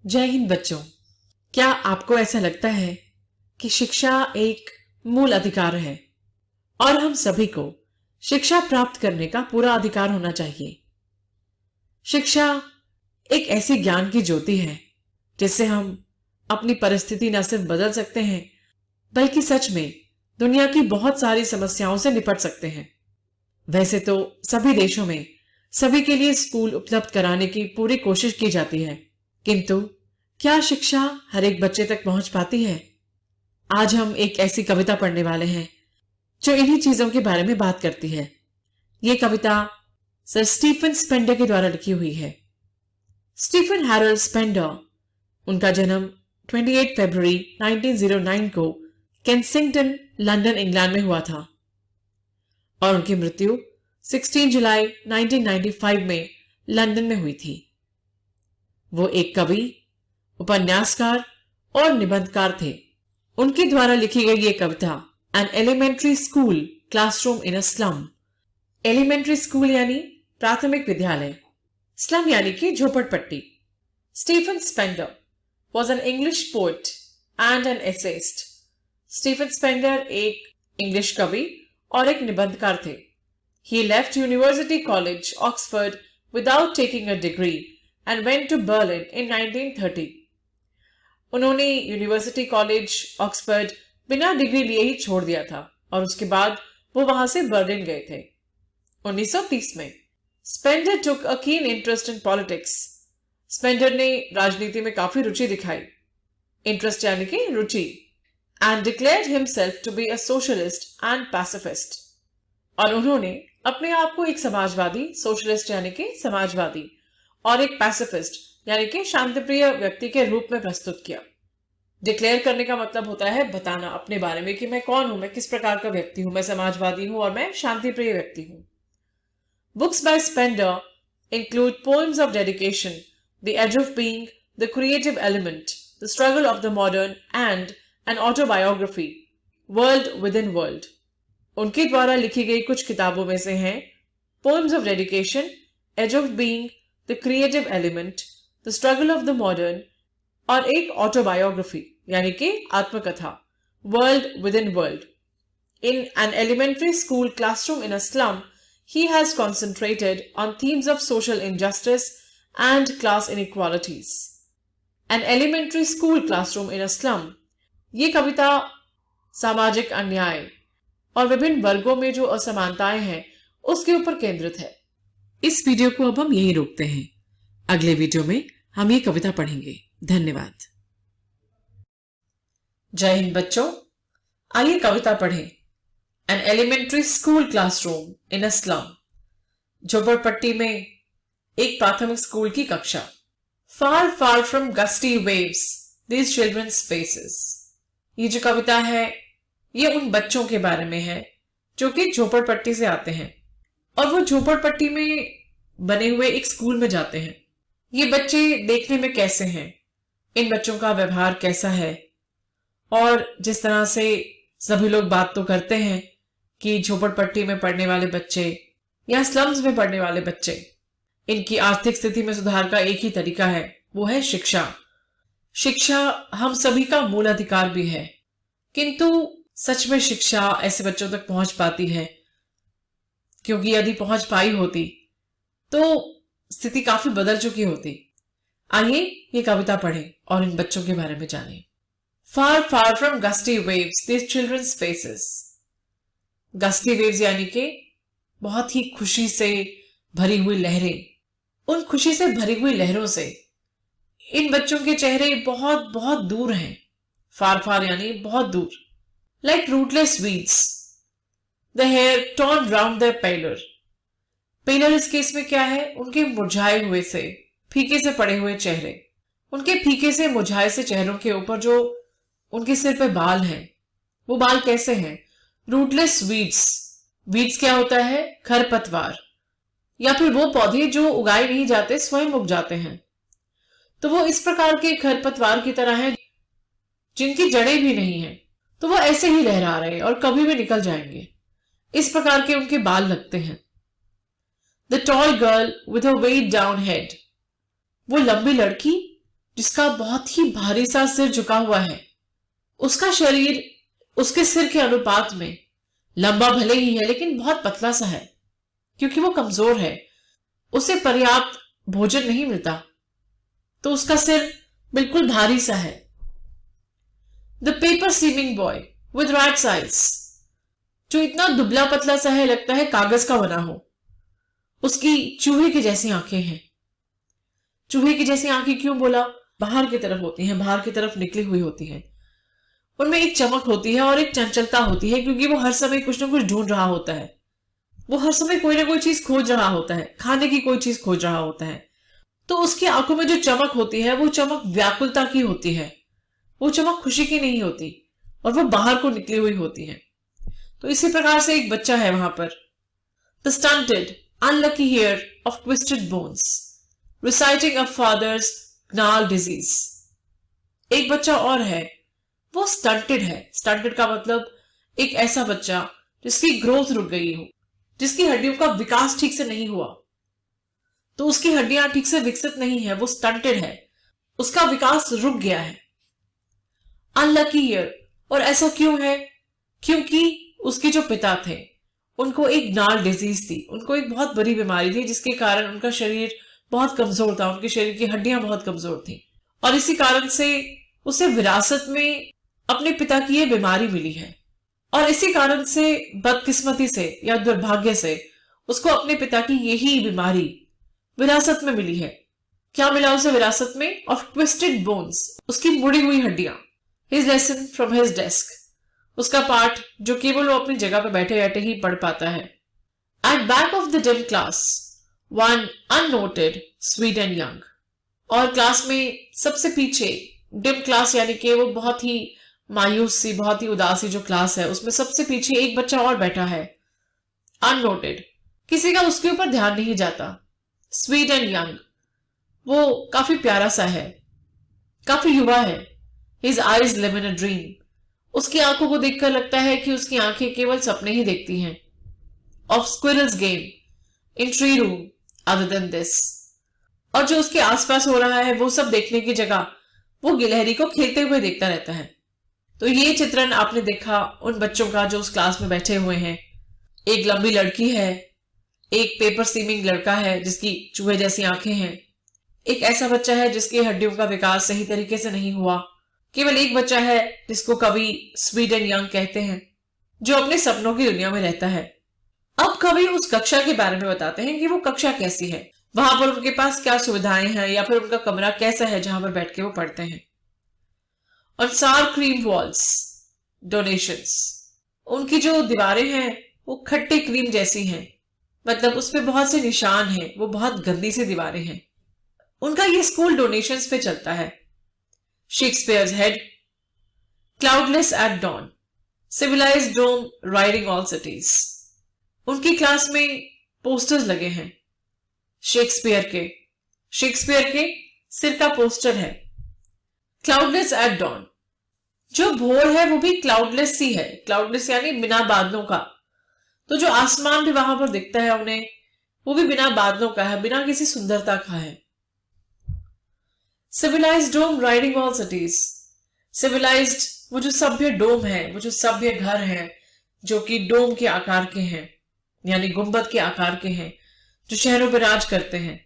जय हिंद बच्चों। क्या आपको ऐसा लगता है कि शिक्षा एक मूल अधिकार है और हम सभी को शिक्षा प्राप्त करने का पूरा अधिकार होना चाहिए? शिक्षा एक ऐसी ज्ञान की ज्योति है जिससे हम अपनी परिस्थिति न सिर्फ बदल सकते हैं बल्कि सच में दुनिया की बहुत सारी समस्याओं से निपट सकते हैं। वैसे तो सभी देशों में सभी के लिए स्कूल उपलब्ध कराने की पूरी कोशिश की जाती है, किंतु क्या शिक्षा हर एक बच्चे तक पहुंच पाती है? आज हम एक ऐसी कविता पढ़ने वाले हैं जो इन्हीं चीजों के बारे में बात करती है। ये कविता सर स्टीफन स्पेंडर के द्वारा लिखी हुई है। स्टीफन हैरोल्ड स्पेंडर, उनका जन्म 28 फरवरी 1909 को केंसिंगटन, लंदन, इंग्लैंड में हुआ था और उनकी मृत्यु 16 जुलाई 1995 में लंदन में हुई थी। वो एक कवि, उपन्यासकार और निबंधकार थे। उनके द्वारा लिखी गई ये कविता an elementary school classroom in a slum. Elementary school यानी प्राथमिक विद्यालय, स्लम यानी कि झोपड़पट्टी। Stephen Spender was an English poet and an essayist. Stephen Spender एक इंग्लिश कवि और एक निबंधकार थे। He left University College, Oxford without taking a degree and went to Berlin in 1930. उन्होंने यूनिवर्सिटी कॉलेज ऑक्सफर्ड बिना डिग्री लिए ही छोड़ दिया था और उसके बाद वो वहां से बर्लिन गए थे 1930 में। Spender took a keen interest in politics. Spender ने राजनीति में काफी रुचि दिखाई, इंटरेस्ट यानी कि रुचि, and declared himself to be a socialist and pacifist. और उन्होंने अपने आप को एक समाजवादी, सोशलिस्ट यानी कि समाजवादी, और एक पैसिफिस्ट यानी कि शांतिप्रिय व्यक्ति के रूप में प्रस्तुत किया। डिक्लेयर करने का मतलब होता है बताना अपने बारे में कि मैं कौन हूं, मैं किस प्रकार का व्यक्ति हूं, मैं समाजवादी हूं और मैं शांतिप्रिय व्यक्ति हूं। Books by Spender include poems of dedication, the age of being, the creative element, the struggle of the modern and an autobiography, world within world. उनके द्वारा लिखी गई कुछ किताबों में से हैं poems of dedication, age of being, the creative element, the struggle of the modern और एक ऑटोबायोग्राफी यानी कि आत्मकथा, world within world. In an elementary school classroom in a slum he has concentrated on themes of social injustice and class inequalities. An elementary school classroom in a slum, ये कविता सामाजिक अन्याय और विभिन्न वर्गों में जो असमानताएं हैं उसके ऊपर केंद्रित है। इस वीडियो को अब हम यहीं रोकते हैं। अगले वीडियो में हम ये कविता पढ़ेंगे। धन्यवाद। जय हिंद बच्चों, आइए कविता पढ़ें। An elementary school classroom in a slum, झोपड़पट्टी में एक प्राथमिक स्कूल की कक्षा। Far far from gusty waves these childrens faces. ये जो कविता है ये उन बच्चों के बारे में है जो कि झोपड़पट्टी से आते हैं और वो झोपड़पट्टी में बने हुए एक स्कूल में जाते हैं। ये बच्चे देखने में कैसे हैं, इन बच्चों का व्यवहार कैसा है, और जिस तरह से सभी लोग बात तो करते हैं कि झोपड़पट्टी में पढ़ने वाले बच्चे या स्लम्स में पढ़ने वाले बच्चे, इनकी आर्थिक स्थिति में सुधार का एक ही तरीका है, वो है शिक्षा। शिक्षा हम सभी का मूल अधिकार भी है, किंतु सच में शिक्षा ऐसे बच्चों तक पहुंच पाती है? क्योंकि यदि पहुंच पाई होती तो स्थिति काफी बदल चुकी होती। आइए ये कविता पढ़ें और इन बच्चों के बारे में जानें। Far far from gusty waves these childrens faces. Gusty waves यानी कि बहुत ही खुशी से भरी हुई लहरें। उन खुशी से भरी हुई लहरों से इन बच्चों के चेहरे बहुत बहुत दूर हैं। फार फार यानी बहुत दूर। Like rootless weeds, the hair torn round their paler. पेलर इस केस में क्या है? उनके मुरझाए हुए से, फीके से पड़े हुए चेहरे। उनके फीके से मुरझाए से चेहरों के ऊपर जो उनके सिर पे बाल हैं, वो बाल कैसे हैं? Rootless weeds. वीड्स क्या होता है? खरपतवार या फिर वो पौधे जो उगाए नहीं जाते, स्वयं उग जाते हैं। तो वो इस प्रकार के खरपतवार की तरह हैं जिनकी जड़ें भी नहीं है, तो वो ऐसे ही लहरा रहे हैं और कभी भी निकल जाएंगे। इस प्रकार के उनके बाल लगते हैं। The tall girl with a weighed down head, वो लंबी लड़की जिसका बहुत ही भारी सा सिर झुका हुआ है। उसका शरीर उसके सिर के अनुपात में लंबा भले ही है लेकिन बहुत पतला सा है, क्योंकि वो कमजोर है, उसे पर्याप्त भोजन नहीं मिलता, तो उसका सिर बिल्कुल भारी सा है। The paper seeming boy with rat's eyes, जो इतना दुबला पतला सा है लगता है कागज का बना हो। उसकी चूहे की जैसी आंखें हैं। चूहे की जैसी आंखें क्यों बोला? बाहर की तरफ होती हैं, बाहर की तरफ निकली हुई होती हैं। उनमें एक चमक होती है और एक चंचलता होती है, क्योंकि वो हर समय कुछ ना कुछ ढूंढ रहा होता है। वो हर समय कोई ना कोई चीज खोज रहा होता है, खाने की कोई चीज खोज रहा होता है। तो उसकी आंखों में जो चमक होती है वो चमक व्याकुलता की होती है, वो चमक खुशी की नहीं होती, और वो बाहर को निकली हुई होती है। तो इसी प्रकार से एक बच्चा है वहां पर। The stunted unlucky heir of twisted bones reciting a father's gnarled disease. एक बच्चा और है, वो स्टंटेड है। स्टंटेड का मतलब एक ऐसा बच्चा जिसकी ग्रोथ रुक गई हो, जिसकी हड्डियों का विकास ठीक से नहीं हुआ, तो उसकी हड्डियां ठीक से विकसित नहीं है, वो स्टंटेड है, उसका विकास रुक गया है। अनलकी ईयर, और ऐसा क्यों है? क्योंकि उसके जो पिता थे उनको एक gnarled डिजीज थी, उनको एक बहुत बड़ी बीमारी थी, जिसके कारण उनका शरीर बहुत कमजोर था, उनके शरीर की हड्डियां बहुत कमजोर थी, और इसी कारण से उसे विरासत में अपने पिता की ये बीमारी मिली है। और इसी कारण से बदकिस्मती से या दुर्भाग्य से उसको अपने पिता की यही बीमारी विरासत में मिली है। क्या मिला उसे विरासत में? ऑफ ट्विस्टेड बोन्स, उसकी मुड़ी हुई हड्डियां। His lesson from his desk, उसका पाठ जो केवल वो अपनी जगह पर बैठे बैठे ही पढ़ पाता है। At back of the dim class one unnoted sweet and young, और क्लास में सबसे पीछे डिम क्लास यानी कि वो बहुत ही मायूस सी, बहुत ही उदासी जो क्लास है, उसमें सबसे पीछे एक बच्चा और बैठा है, अननोटेड, किसी का उसके ऊपर ध्यान नहीं जाता। स्वीट एंड यंग, वो काफी प्यारा सा है, काफी युवा है। His eyes live in a dream, उसकी आंखों को देखकर लगता है कि उसकी आंखें केवल सपने ही देखती हैं। Of squirrels game in tree room other than this, और जो उसके आसपास हो रहा है वो सब देखने की जगह वो गिलहरी को खेलते हुए देखता रहता है। तो ये चित्रण आपने देखा उन बच्चों का जो उस क्लास में बैठे हुए हैं। एक लंबी लड़की है, एक पेपर सीमिंग लड़का है जिसकी चूहे जैसी आंखें हैं, एक ऐसा बच्चा है जिसकी हड्डियों का विकास सही तरीके से नहीं हुआ, केवल एक बच्चा है जिसको कवि स्वीट एंड यंग कहते हैं, जो अपने सपनों की दुनिया में रहता है। अब कवि उस कक्षा के बारे में बताते हैं कि वो कक्षा कैसी है, वहां पर उनके पास क्या सुविधाएं हैं, या फिर उनका कमरा कैसा है जहां पर बैठ के वो पढ़ते हैं। और सार क्रीम वॉल्स डोनेशंस, उनकी जो दीवारें हैं वो खट्टे क्रीम जैसी हैं, मतलब उसमें बहुत से निशान हैं, वो बहुत गंदी सी दीवारें हैं। उनका ये स्कूल डोनेशंस पे चलता है। Shakespeare's head, cloudless at dawn, civilized Rome riding all cities. उनकी क्लास में पोस्टर्स लगे हैं शेक्सपियर के सिर का पोस्टर है। क्लाउडलेस एट डॉन, जो भोर है वो भी क्लाउडलेस सी है, क्लाउडलेस यानी बिना बादलों का, तो जो आसमान भी वहां पर दिखता है उन्हें, वो भी बिना बादलों का है, बिना किसी सुंदरता का है। सिविलाइज्ड डोम राइडिंग ऑल सिटीज, सिविलाइज्ड वो जो सभ्य डोम है, वो जो सभ्य घर है जो कि डोम के आकार के हैं, यानी गुंबद के आकार के हैं, जो शहरों पर राज करते हैं,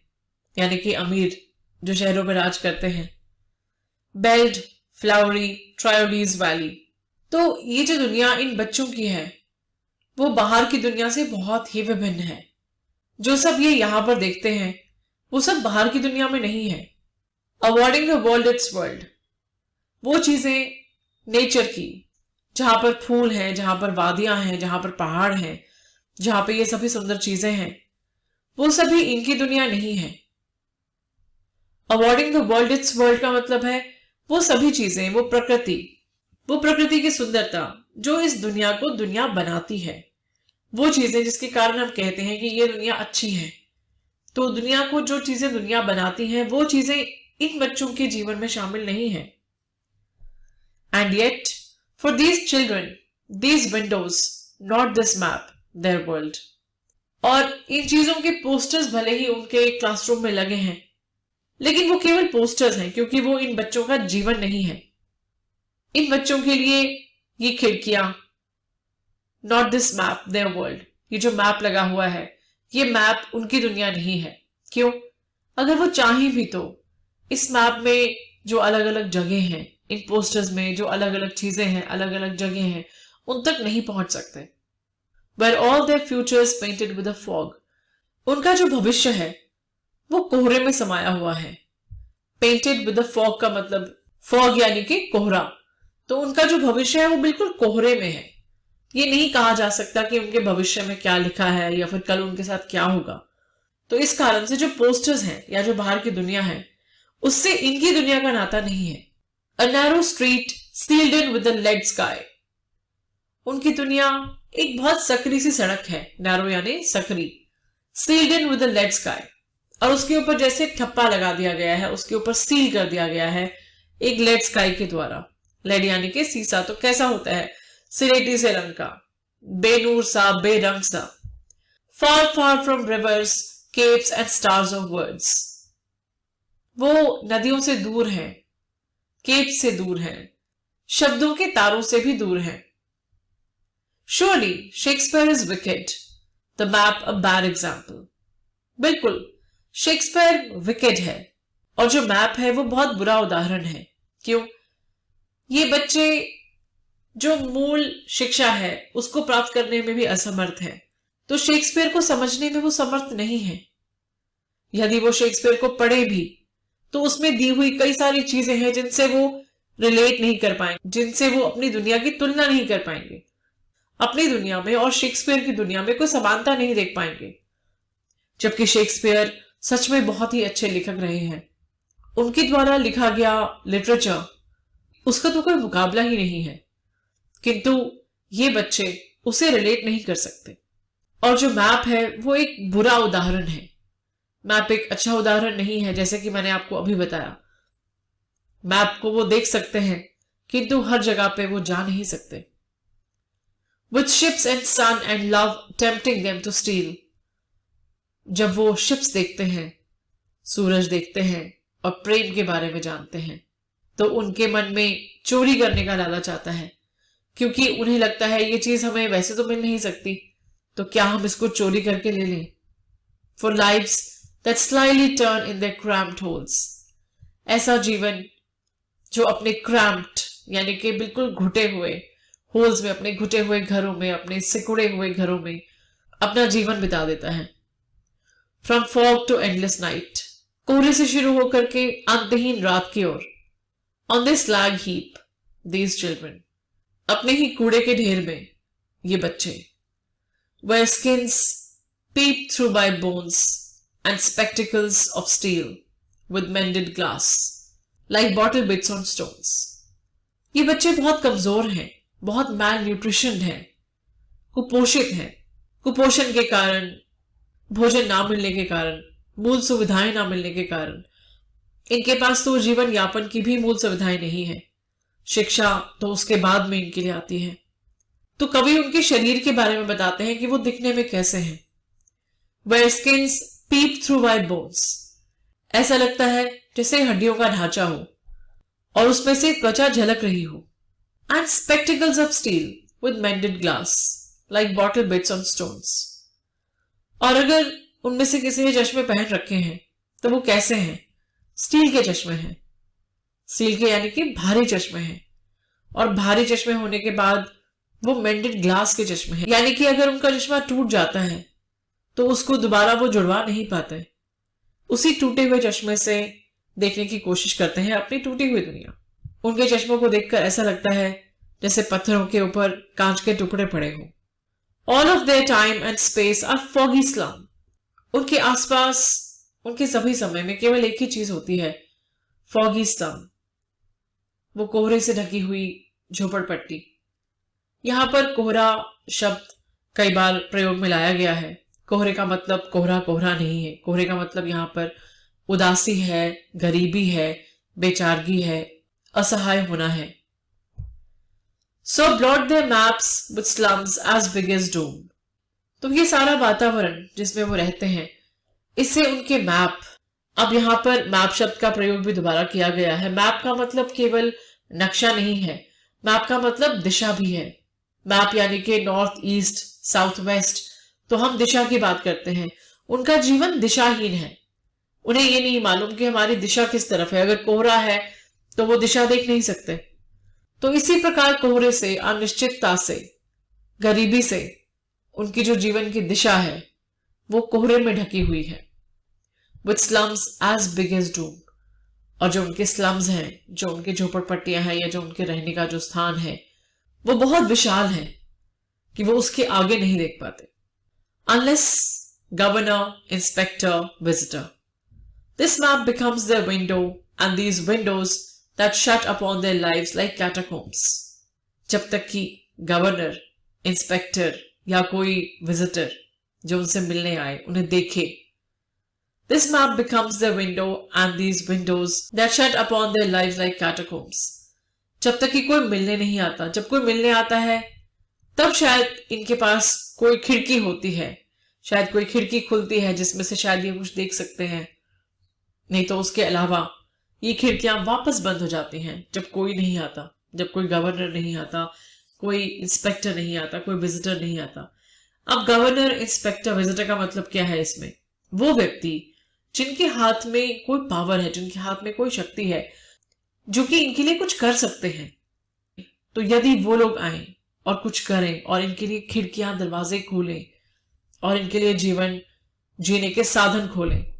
यानी कि अमीर जो शहरों पर राज करते हैं। बेल्ड फ्लावरी ट्रायोलीज वैली, तो ये जो दुनिया इन बच्चों की है वो बाहर की दुनिया से बहुत ही विभिन्न है। जो सब ये यहां पर देखते हैं वो सब बाहर की दुनिया में नहीं है। Awarding the world it's world, वो चीजें नेचर की, जहां पर फूल हैं, जहां पर वादियां हैं, जहां पर पहाड़ हैं, जहां पर ये सभी सुंदर चीजें हैं, वो सभी इनकी दुनिया नहीं है। Awarding the world it's world का मतलब है वो सभी चीजें, वो प्रकृति की सुंदरता जो इस दुनिया को दुनिया बनाती है, वो चीजें जिसके कारण हम कहते हैं कि ये दुनिया अच्छी है। तो दुनिया को जो चीजें दुनिया बनाती हैं वो चीजें इन बच्चों के जीवन में शामिल नहीं है। And yet for these children these Windows not this map there world, और इन चीजों के पोस्टर्स भले ही उनके क्लासरूम में लगे हैं, लेकिन वो केवल पोस्टर्स हैं, क्योंकि वो इन बच्चों का जीवन नहीं है। इन बच्चों के लिए ये खिड़कियां, not this map there world, ये जो मैप लगा हुआ है ये मैप उनकी दुनिया नहीं है। क्यों? अगर वो चाहें भी तो इस मैप में जो अलग अलग जगह हैं, इन पोस्टर्स में जो अलग अलग चीजें हैं, अलग अलग जगह हैं, उन तक नहीं पहुंच सकते। Where all their futures painted with a fog, उनका जो भविष्य है वो कोहरे में समाया हुआ है। पेंटेड विद द फॉग का मतलब फॉग यानी कि कोहरा, तो उनका जो भविष्य है वो बिल्कुल कोहरे में है। ये नहीं कहा जा सकता कि उनके भविष्य में क्या लिखा है या फिर कल उनके साथ क्या होगा। तो इस कारण से जो पोस्टर्स हैं या जो बाहर की दुनिया है उससे इनकी दुनिया का नाता नहीं है। A narrow street sealed in with a lead sky, उनकी दुनिया एक बहुत सकरी सी सड़क है, नैरो यानी सकरी, sealed in with lead sky, और उसके ऊपर जैसे ठप्पा लगा दिया गया है, उसके ऊपर सील कर दिया गया है एक लेड स्काई के द्वारा। लेड यानी कि सीसा, तो कैसा होता है? सिलेटी से रंग का, बेनूर सा, बेरंग सा। Far far from rivers, capes and stars of words, वो नदियों से दूर है, केप से दूर है, शब्दों के तारों से भी दूर है। Surely Shakespeare is wicked, the map a bad example. बिल्कुल शेक्सपियर विकेड है और जो मैप है वो बहुत बुरा उदाहरण है। क्यों? ये बच्चे जो मूल शिक्षा है उसको प्राप्त करने में भी असमर्थ है, तो शेक्सपियर को समझने में वो समर्थ नहीं है। यदि वो शेक्सपियर को पढ़े भी तो उसमें दी हुई कई सारी चीजें हैं जिनसे वो रिलेट नहीं कर पाएंगे, जिनसे वो अपनी दुनिया की तुलना नहीं कर पाएंगे। अपनी दुनिया में और शेक्सपियर की दुनिया में कोई समानता नहीं देख पाएंगे। जबकि शेक्सपियर सच में बहुत ही अच्छे लेखक रहे हैं, उनके द्वारा लिखा गया लिटरेचर उसका तो कोई मुकाबला ही नहीं है, किंतु ये बच्चे उसे रिलेट नहीं कर सकते। और जो मैप है वो एक बुरा उदाहरण है। मैप एक अच्छा उदाहरण नहीं है, जैसे कि मैंने आपको अभी बताया। मैप को वो देख सकते हैं किंतु हर जगह पे वो जा नहीं सकते। With ships and sun and love tempting them to steal, जब वो शिप्स देखते हैं, सूरज देखते हैं और प्रेम के बारे में जानते हैं, तो उनके मन में चोरी करने का लालच आता है, क्योंकि उन्हें लगता है ये चीज हमें वैसे तो मिल नहीं सकती, तो क्या हम इसको चोरी करके ले लें। For lives that slyly turn in their cramped holes, ऐसा जीवन जो अपने cramped यानी कि बिल्कुल घुटे हुए होल्स में, अपने घुटे हुए घरों में, अपने सिकुड़े हुए घरों में अपना जीवन बिता देता है। From fog to endless night, कोहरे से शुरू होकर के अंतहीन रात की ओर। On this slag heap these children, अपने ही कूड़े के ढेर में ये बच्चे। where skins peep through by bones and spectacles of steel with mended glass like bottle bits on stones, ये बच्चे बहुत कमजोर हैं, बहुत मैल न्यूट्रिशन है, कुपोषित है। कुपोषण के कारण, भोजन ना मिलने के कारण, मूल सुविधाएं ना मिलने के कारण इनके पास तो जीवन यापन की भी मूल सुविधाएं नहीं है। शिक्षा तो उसके बाद में इनके लिए आती है। तो कवि उनके शरीर के बारे में बताते हैं कि वो दिखने में कैसे हैं। Where skins peep through by bones, ऐसा लगता है जैसे हड्डियों का ढांचा हो और उसमें से त्वचा झलक रही हो। And spectacles of steel with mended glass like bottle bits on stones, और अगर उनमें से किसी ने चश्मे पहन रखे हैं तो वो कैसे हैं? स्टील के चश्मे हैं। स्टील के यानी कि भारी चश्मे हैं, और भारी चश्मे होने के बाद वो मेंडेड ग्लास के चश्मे हैं, यानी कि अगर उनका चश्मा टूट जाता है तो उसको दोबारा वो जुड़वा नहीं पाते। उसी टूटे हुए चश्मे से देखने की कोशिश करते हैं अपनी टूटी हुई दुनिया। उनके चश्मों को देखकर ऐसा लगता है जैसे पत्थरों के ऊपर कांच के टुकड़े पड़े हों। All of their time and space are foggy slum, उनके आसपास, उनके सभी समय में केवल एक ही चीज होती है, फॉगी स्लम, वो कोहरे से ढकी हुई झोपड़पट्टी। यहां पर कोहरा शब्द कई बार प्रयोग में लाया गया है। कोहरे का मतलब कोहरा कोहरा नहीं है। कोहरे का मतलब यहां पर उदासी है, गरीबी है, बेचारगी है, असहाय होना है। So blot their maps with slums as big as doom, तो ये सारा वातावरण जिसमें वो रहते हैं, इससे उनके मैप अब यहाँ पर मैप शब्द का प्रयोग भी दोबारा किया गया है। मैप का मतलब केवल नक्शा नहीं है, मैप का मतलब दिशा भी है। मैप यानी कि नॉर्थ ईस्ट साउथ वेस्ट, तो हम दिशा की बात करते हैं। उनका जीवन दिशाहीन है, उन्हें ये नहीं मालूम कि हमारी दिशा किस तरफ है। अगर कोहरा है तो वो दिशा देख नहीं सकते। तो इसी प्रकार कोहरे से, अनिश्चितता से, गरीबी से उनकी जो जीवन की दिशा है वो कोहरे में ढकी हुई है। With slums as big as doom, और जो उनके स्लम्स हैं, जो उनके झोपड़पट्टियां हैं या जो उनके रहने का जो स्थान है वो बहुत विशाल है कि वो उसके आगे नहीं देख पाते। Unless governor, inspector, visitor, this map becomes their window and these windows that shut upon their lives like catacombs. जब तक कि गवर्नर, इंस्पेक्टर या कोई विजिटर जो उनसे मिलने आए उन्हें देखे, this map becomes their window and these windows that shut upon their lives like catacombs. जब तक कि कोई मिलने नहीं आता, जब कोई मिलने आता है तब शायद इनके पास कोई खिड़की होती है, शायद कोई खिड़की खुलती है जिसमें से शायद ये कुछ देख सकते हैं। नहीं तो उसके अलावा ये खिड़कियां वापस बंद हो जाती हैं जब कोई नहीं आता, जब कोई गवर्नर नहीं आता, कोई इंस्पेक्टर नहीं आता, कोई विजिटर नहीं आता। अब गवर्नर, इंस्पेक्टर, विजिटर का मतलब क्या है इसमें? वो व्यक्ति जिनके हाथ में कोई पावर है, जिनके हाथ में कोई शक्ति है, जो कि इनके लिए कुछ कर सकते हैं। तो यदि वो लोग आए और कुछ करें और इनके लिए खिड़कियां, दरवाजे खोलें और इनके लिए जीवन जीने के साधन खोलें,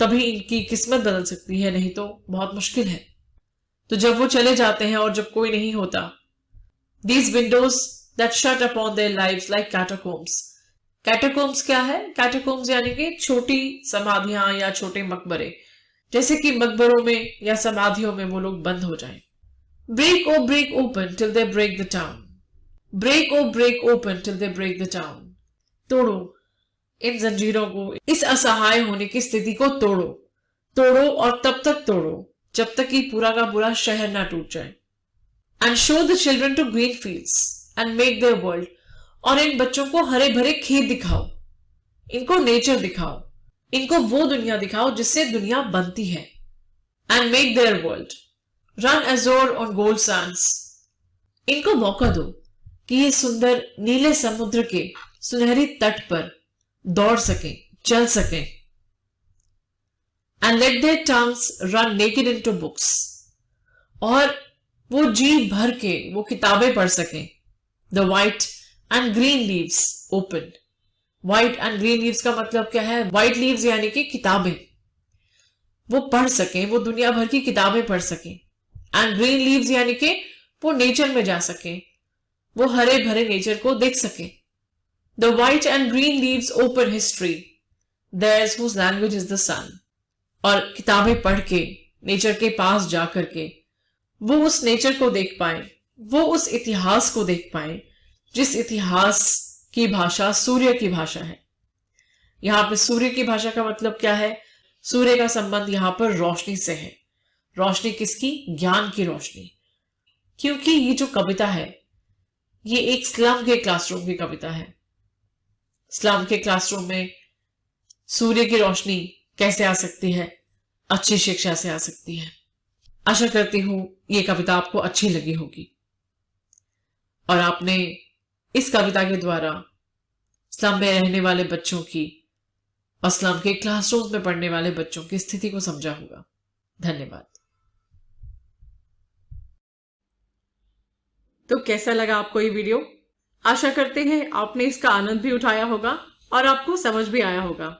तभी इनकी किस्मत बदल सकती है, नहीं तो बहुत मुश्किल है। तो जब वो चले जाते हैं और जब कोई नहीं होता, these windows that shut upon their lives like catacombs. कैटाकोम्स क्या है? कैटाकोम्स यानी कि छोटी समाधियां या छोटे मकबरे, जैसे कि मकबरों में या समाधियों में वो लोग बंद हो जाएं। Break oh break open till they break the town. Break oh break open till they break the town. तोड़ो इन जंजीरों को, इस असहाय होने की स्थिति को तोड़ो, तोड़ो और तब तक तोड़ो जब तक कि पूरा का पूरा शहर ना टूट जाए। And show the children to green fields and make their world. और इन बच्चों को हरे भरे खेत दिखाओ, इनको नेचर दिखाओ, इनको वो दुनिया दिखाओ जिससे दुनिया बनती है। And make their world run azure on gold sands. इनको मौका दो कि ये सुंदर नीले समुद्र के सुनहरी तट पर दौड़ सकें, चल सकें। And let their tongues run naked into books. और वो जी भर के वो किताबें पढ़ सकें। The white and green leaves open. White and green leaves का मतलब क्या है? White leaves यानी कि किताबें, वो पढ़ सकें, वो दुनिया भर की किताबें पढ़ सकें। And green leaves यानी कि वो नेचर में जा सकें, वो हरे भरे नेचर को देख सकें। The white and green leaves open history, theirs whose language is the sun. और किताबें पढ़ के, नेचर के पास जा करके वो उस नेचर को देख पाए, वो उस इतिहास को देख पाए जिस इतिहास की भाषा सूर्य की भाषा है। यहां पे सूर्य की भाषा का मतलब क्या है? सूर्य का संबंध यहां पर रोशनी से है। रोशनी किसकी? ज्ञान की रोशनी। क्योंकि ये जो कविता है ये एक स्लम के क्लासरूम की कविता है। स्लम के क्लासरूम में सूर्य की रोशनी कैसे आ सकती है? अच्छी शिक्षा से आ सकती है। आशा करती हूं ये कविता आपको अच्छी लगी होगी और आपने इस कविता के द्वारा स्लम में रहने वाले बच्चों की और स्लम के क्लासरूम में पढ़ने वाले बच्चों की स्थिति को समझा होगा। धन्यवाद। तो कैसा लगा आपको ये वीडियो? आशा करते हैं आपने इसका आनंद भी उठाया होगा और आपको समझ भी आया होगा।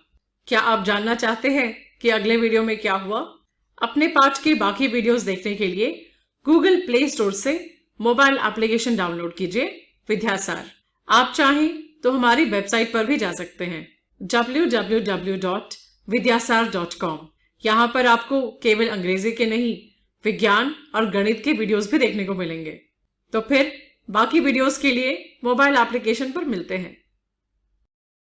क्या आप जानना चाहते हैं कि अगले वीडियो में क्या हुआ? अपने पाठ के बाकी वीडियोस देखने के लिए गूगल प्ले स्टोर से मोबाइल एप्लीकेशन डाउनलोड कीजिए विद्यासार। आप चाहें तो हमारी वेबसाइट पर भी जा सकते हैं www.vidyasar.com। यहाँ पर आपको केवल अंग्रेजी के नहीं, विज्ञान और गणित के वीडियोस भी देखने को मिलेंगे। तो फिर बाकी वीडियोस के लिए मोबाइल एप्लीकेशन पर मिलते हैं।